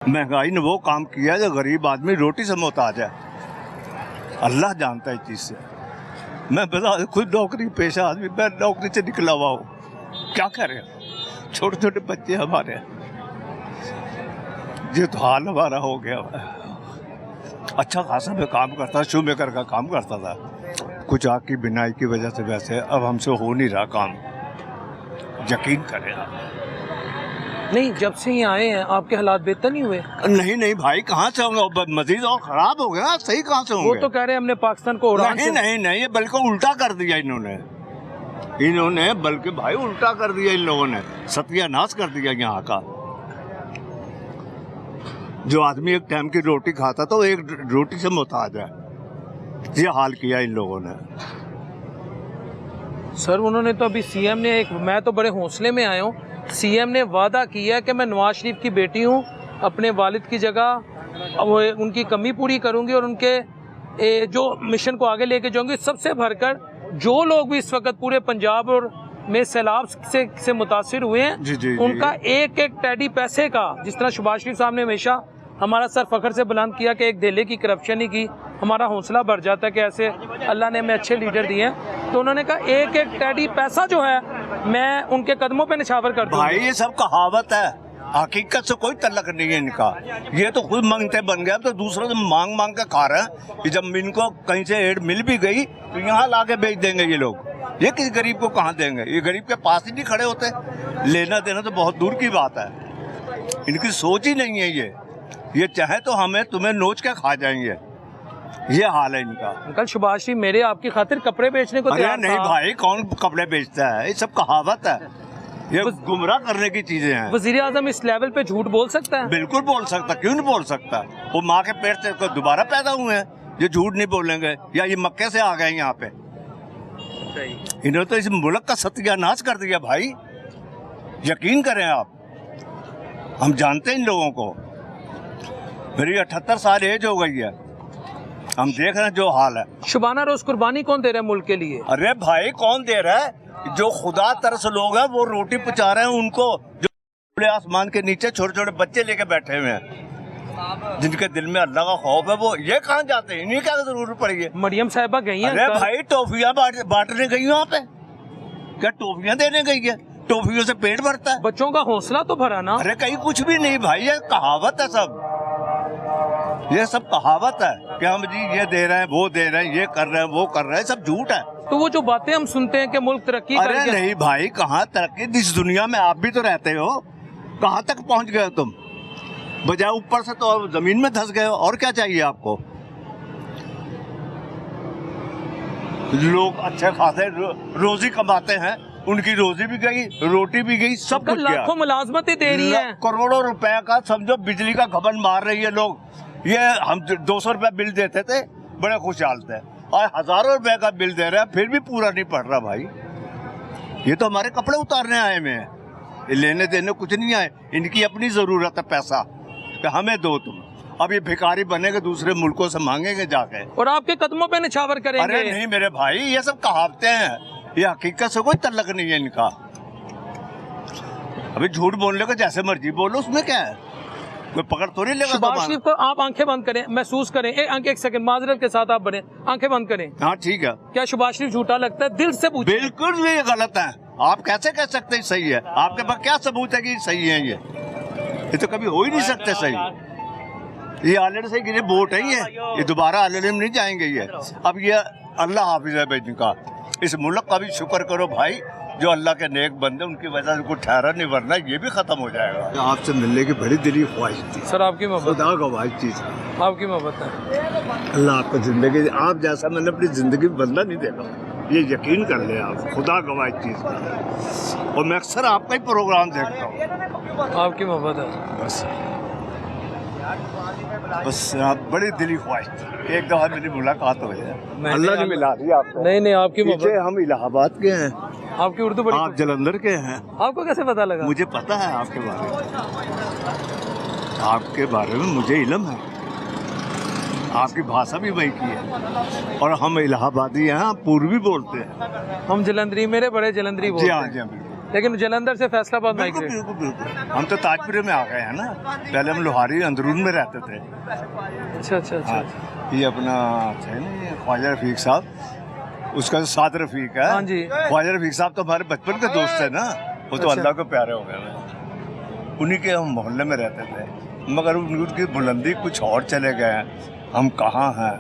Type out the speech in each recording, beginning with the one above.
महंगाई ने वो काम किया जो गरीब आदमी रोटी से मोहताज है। अल्लाह जानता है इस चीज़ से। मैं बता खुद नौकरी पेशा आदमी, मैं नौकरी से निकला हुआ हूँ, क्या करें। छोटे छोटे बच्चे हमारे, ये तो हाल हमारा हो गया। अच्छा खासा मैं काम करता, शू मेकर का काम करता था, कुछ आग की बिनाई की वजह से वैसे अब हमसे हो नहीं रहा काम, यकीन करें आप। नहीं, जब से ही आए हैं आपके हालात बेहतर नहीं हुए? नहीं नहीं भाई, कहाँ से होंगे, मजीद और खराब हो गया। सही कहाँ से होंगे? वो तो कह रहे हैं हमने पाकिस्तान को नहीं नहीं नहीं, ये बल्कि उल्टा कर दिया इन्होंने बल्कि भाई उल्टा कर दिया इन लोगों ने, सत्यानाश कर दिया यहाँ का। जो आदमी एक टाइम की रोटी खाता था वो एक रोटी से मोहताज है, ये हाल किया इन लोगों ने। सर उन्होंने तो अभी सीएम ने मैं तो बड़े हौसले में आया हूँ, सीएम ने वादा किया कि मैं नवाज शरीफ की बेटी हूँ, अपने वालिद की जगह वो उनकी कमी पूरी करूँगी और उनके जो मिशन को आगे लेके जाऊँगी। सबसे भरकर जो लोग भी इस वक्त पूरे पंजाब और में सैलाब से मुतासिर हुए हैं, जी, उनका एक एक टैडी पैसे का, जिस तरह शहबाज शरीफ साहब ने हमेशा हमारा सर फखर से बुलंद किया कि एक धेले की करप्शन नहीं की, हमारा हौसला बढ़ जाता है कि ऐसे अल्लाह ने हमें अच्छे लीडर दिए हैं। तो उन्होंने कहा एक एक टैडी पैसा जो है मैं उनके कदमों पे निछावर कर दूंगा। भाई ये सब कहावत है, हकीकत से कोई तल्लक नहीं है इनका। ये तो खुद मांगते बन गया, तो दूसरों से मांग मांग के खा रहे हैं कि जब इनको कहीं से एड मिल भी गई तो यहाँ ला के बेच देंगे ये लोग। ये किस गरीब को कहाँ देंगे? ये गरीब के पास ही नहीं खड़े होते। लेना देना तो बहुत दूर की बात है, इनकी सोच ही नहीं है। ये चाहे तो हमें तुम्हें नोच के खा जाएंगे, ये हाल है इनका। अंकल शहबाज शरीफ मेरे आपकी खातिर कपड़े बेचने को तैयार नहीं भाई, कौन कपड़े बेचता है? ये सब कहावत है, ये गुमराह करने की चीजें हैं। वजीर आजम इस लेवल पे झूठ बोल सकता है? बिल्कुल बोल सकता, क्यों नहीं बोल सकता? वो माँ के पेट से दोबारा पैदा हुए हैं, ये झूठ नहीं बोलेंगे। या ये मक्के से आ गए यहाँ पे? इन्होंने तो इस मुल्क का सत्यानाश कर दिया भाई, यकीन करें आप। हम जानते हैं इन लोगों को, मेरी 78 साल एज हो गई है, हम देख रहे हैं जो हाल है। शुबाना रोज कुर्बानी कौन दे रहा है मुल्क के लिए? अरे भाई कौन दे रहा है? जो खुदा तरस लोग हैं वो रोटी पहुंचा रहे हैं उनको, जो खुले आसमान के नीचे छोटे छोटे बच्चे लेके बैठे हुए हैं, जिनके दिल में अल्लाह का खौफ है, वो ये कहाँ जाते हैं? इन्हीं क्या जरूरत पड़ी है? मरियम साहिबा गई हैं। अरे भाई टॉफियां बांटने गई वहाँ पे, क्या टॉफियां देने गई है? टॉफियों से पेट भरता है? बच्चों का हौसला तो भरा ना। अरे कहीं कुछ भी नहीं भाई, ये कहावत है सब, ये सब कहावत है कि हम जी ये दे रहे हैं, वो दे रहे हैं, ये कर रहे हैं, वो कर रहे हैं, सब झूठ है। तो वो जो बातें हम सुनते हैं कि मुल्क तरक्की कर गया। नहीं भाई, कहाँ तरक्की? इस दुनिया में आप भी तो रहते हो, कहाँ तक पहुँच गए हो तुम? बजाय ऊपर से तो जमीन में धंस गए हो, और क्या चाहिए आपको? लोग अच्छे खासे रोजी कमाते हैं, उनकी रोजी भी गई, रोटी भी गई, सब कुछ गया। लाखों मुलाजमतें दे रही हैं, करोड़ों रुपए का समझो बिजली का घमंड मार रही है लोग। ये हम 200 रुपया बिल देते थे, बड़े खुशहाल थे, और हजारों रुपए का बिल दे रहे हैं, फिर भी पूरा नहीं पड़ रहा भाई। ये तो हमारे कपड़े उतारने आए हुए हैं, लेने देने कुछ नहीं आए। इनकी अपनी जरूरत है पैसा कि हमें दो तुम। अब ये भिखारी बनेंगे, दूसरे मुल्कों से मांगेंगे जाके, और आपके कदमों पे निछावर करेंगे। अरे नहीं मेरे भाई, ये सब कहावतें हैं, ये हकीकत से कोई तल्लक नहीं है इनका। अभी झूठ बोलने को जैसे मर्जी बोलो, उसमें क्या है? कोई पकड़ थोड़ी लेगा। शहबाज शरीफ को आप आंखें बंद करें, महसूस करें, एक सेकंड माजरत के साथ आप बने, आंखें बंद करें। हाँ ठीक है। क्या शहबाज शरीफ झूठा लगता है? दिल से पूछिए। बिल्कुल ये गलत है, आप कैसे कह सकते हैं सही है? आपके पास क्या सबूत है कि सही है? ये तो कभी हो ही नहीं सकते सही। ये ऑलरेडी सही गिरे वोट है, ये दोबारा ऑलरेडी में नहीं जाएंगे ये। अब ये अल्लाह हाफिज है भाई इनका, इस मुल्क का भी शुक्र करो भाई, जो अल्लाह के नेक बंदे, उनकी वजह से कुछ ठहरा नहीं, वरना ये भी खत्म हो जाएगा। आपसे मिलने की बड़ी दिली ख्वाहिश थी सर, आपकी मोहब्बत, खुदा गवाही चीज, आपकी मोहब्बत है। अल्लाह आपको जिंदगी, आप जैसा मैंने अपनी जिंदगी में बंदा नहीं देखा, ये यकीन कर ले आप, खुदा गवाही चीज। और मैं अक्सर आपका ही प्रोग्राम देखता हूँ। आपकी मोहब्बत है बस आप बड़ी दिली ख्वाहिश थी, एक दफा मेरी मुलाकात हो जाए। अल्लाह ने मिला दी आपको। नहीं आपकी मोहब्बत। हम इलाहाबाद के हैं, आपकी उर्दू बड़ी। आप जलंधर के हैं। आपको कैसे पता लगा? मुझे पता है आपके बारे में, आपके बारे में मुझे इल्म है, आपकी भाषा भी वही की है, और हम इलाहाबादी हैं, पूर्वी बोलते हैं। हम जलंधरी, मेरे बड़े जलंधरी बोलते हैं। जी हाँ, बिल्कुल। लेकिन जलंधर से फैसलाबाद बिल्कुल माइग्रेट। बिल्कुल बिल्कुल। हम तो ताजपुरे में आ गए हैं ना, पहले हम लोहारी अंदरून में रहते थे। अच्छा अच्छा अच्छा। हाँ, ये अपना है ना, ये ख्वाजा रफीक साहब, उसका साद रफीक है। हाँ जी। ख्वाजा रफीक साहब तो हमारे बचपन के दोस्त है ना, वो तो अच्छा। अल्लाह को प्यारे हो गए ना। उन्हीं के हम मोहल्ले में रहते थे, मगर उनकी बुलंदी कुछ और चले गए हैं, हम कहाँ हैं।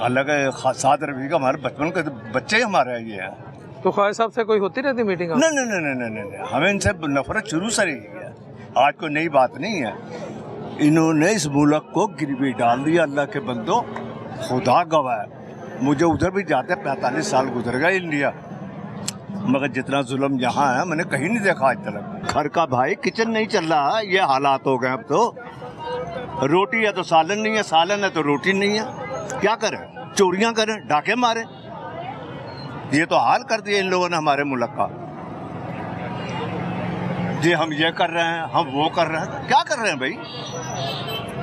अल्लाह के साद रफीक हमारे बचपन के बच्चे ही हमारे ये हैं। तो ख्वाजा साहब से कोई होती रहती मीटिंग? नहीं नहीं नहीं नहीं नहीं नहीं, हमें इनसे नफरत शुरू से रही है, आज कोई नई बात नहीं है। इन्होंने इस मुल्क को गिरवी डाल दिया, अल्लाह के बंदो, खुदा गवाह है। मुझे उधर भी जाते 45 साल गुजर गए इंडिया, मगर जितना जुल्म यहाँ है मैंने कहीं नहीं देखा आज तक। घर का भाई किचन नहीं चल रहा, ये हालात हो गए अब तो। रोटी है तो सालन नहीं है, सालन है तो रोटी नहीं है, क्या करें? चोरियां करें, डाके मारे, ये तो हाल कर दिया इन लोगों ने हमारे मुल्क का। जी हम ये कर रहे हैं, हम वो कर रहे हैं, क्या कर रहे हैं भाई?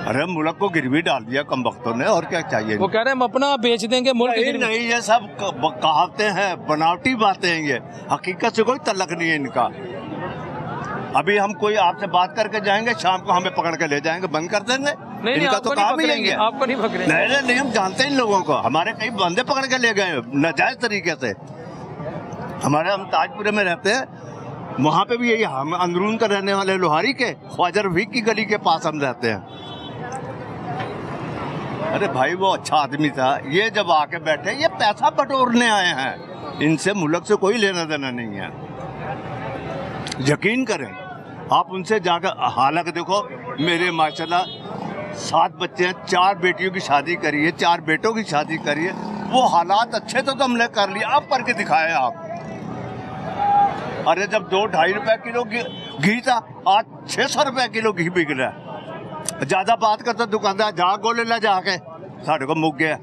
अरे मुल्क को गिरवी डाल दिया कम वक्तों ने, और क्या चाहिए? वो कह रहे हैं हम अपना बेच देंगे मुल्क नहीं, गिरवी। नहीं, ये सब कहावतें हैं, बनावटी बातें हैं, ये हकीकत से कोई तल्लक नहीं है इनका। अभी हम कोई आपसे बात करके जाएंगे, शाम को हमें पकड़ के ले जाएंगे, बंद कर देंगे। नहीं, इनका आपको तो नहीं काम ही पकड़ेंगे, नहीं है। आपको नहीं पकड़ेंगे। नहीं नहीं, हम जानते हैं इन लोगों को, हमारे कई बंदे पकड़ के ले गए नाजायज तरीके से। हमारे, हम ताजपुरे में रहते हैं, वहाँ पे भी यही, हम अंदरून का रहने वाले लोहारी के ख्वाजा रफीक की गली के पास हम रहते हैं। अरे भाई वो अच्छा आदमी था, ये जब आके बैठे, ये पैसा बटोरने आए हैं, इनसे मुल्क से कोई लेना देना नहीं है। यकीन करें आप उनसे जाकर, हालांकि देखो मेरे माशाल्लाह 7 बच्चे हैं, 4 बेटियों की शादी करी है, 4 बेटों की शादी करी है, वो हालात अच्छे तो हमने कर लिया, अब करके दिखाए आप। अरे जब 2-2.5 रुपए किलो घी था, आज 600 रुपए किलो घी बिक रहा है। ज्यादा बात करता दुकानदार, जा गोले ला जाके, साढ़े को मुक गया।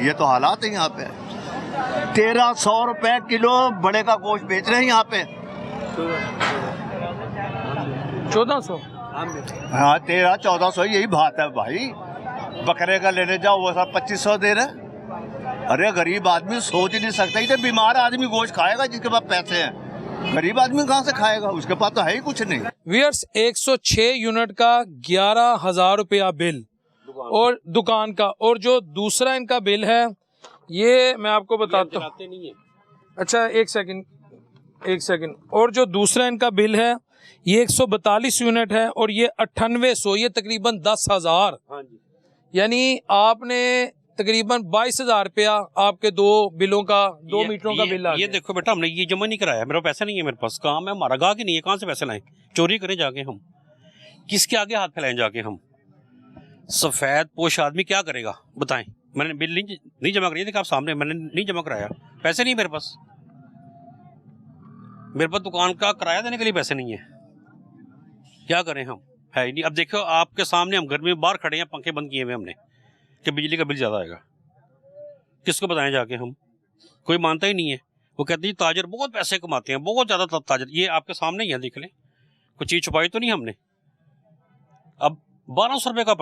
ये तो हालात है यहाँ पे। 1300 रुपए किलो बड़े का गोश्त बेच रहे हैं यहाँ पे। 1400। हाँ 1300-1400 यही बात है भाई। बकरे का लेने जाओ वो सब 2500 दे रहे। अरे गरीब आदमी सोच नहीं सकता, इतने बीमार आदमी गोश्त खाएगा जिसके पास पैसे हैं? गरीब आदमी कहाँ से खाएगा, उसके पास तो है ही कुछ नहीं। वियर्स 106 यूनिट का 11,000 रुपया बिल और दुकान का, और जो दूसरा इनका बिल है ये मैं आपको बताता हूँ। अच्छा एक सेकंड। और जो दूसरा इनका बिल है ये 142 यूनिट है और ये 9800, ये तकरीबन 10,000। यानी आपने तकरीबन 22,000 रुपया आपके 2 बिलों का, 2 मीटरों का बिल आ गया। ये देखो बेटा, हमने ये जमा नहीं कराया, मेरा पैसा नहीं है, मेरे पास काम है, हमारा गाहक ही नहीं है, कहाँ से पैसे लाएं? चोरी करें जाके हम? किसके आगे हाथ फैलाएं जाके हम? सफेद पोश आदमी क्या करेगा बताएं? मैंने बिल नहीं जमा कराया, देखा आप सामने, मैंने नहीं जमा कराया, पैसे नहीं मेरे पास। मेरे पास दुकान का किराया देने के लिए पैसे नहीं है, क्या करें हम? है ही नहीं। अब देखो आपके सामने, हम गर्मी में बाहर खड़े हैं, पंखे बंद किए हुए हमने, कि बिजली का बिल ज़्यादा आएगा। किसको बताएं जाके हम? कोई मानता ही नहीं है। वो कहते हैं ताजर बहुत पैसे कमाते हैं, बहुत ज़्यादा ताजर। ये आपके सामने ही है, देख लें, कोई चीज़ छुपाई तो नहीं हमने। अब 1200 रुपये का